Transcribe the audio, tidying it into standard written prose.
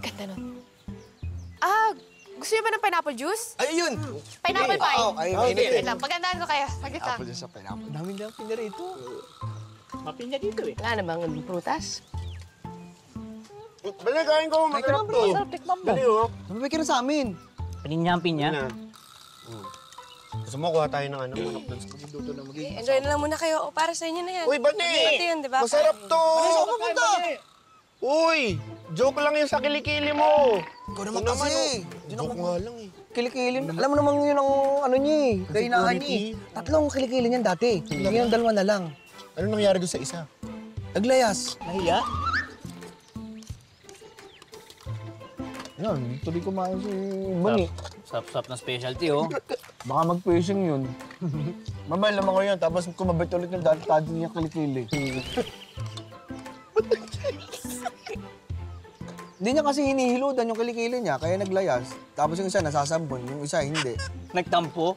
Ganda nun. Ah, gusto niyo ba ng pineapple juice? Ay, yun! Pineapple pie? Ay, Wait lang, pagandaan ko kayo. Saglit lang. Apple sa pineapple. Daming lang pinarito. Mapinya dito eh. Wala namang prutas. Bali, kain ko. Masarap to. Sarap, tikman mo. Dali, oh. Tumabay ka na sa amin. Pinya. Gusto mo, kuha tayo ng ano, manok doon sa kabuduto na magiging. Enjoy na lang muna kayo. O, para sa inyo na yan. Uy, Bani! Ito yun, di ba? Masarap to! Saan ka pupunta? Uy! Joke lang yun sa kilikili mo! Ikaw naman Ito kasi. Joke nga lang eh. Kilikilin. Alam mo naman yun ang ano niya eh. Kainahan niya eh. Tatlong kilikilin niyan dati. Ngayon dalawa na lang. Ano nangyari doon sa isa? Naglayas. Nahiya? Yan, tuloy kumain si Bani. Sarap na specialty oh. Baka mag-fishing yun. Mamay naman ko yun, tapos kumabit ulit ng dati niya kilikili. Hindi niya kasi hinihiludan yung kilikili niya, kaya naglayas. Tapos yung isa nasasambon, yung isa hindi. Nagtampo?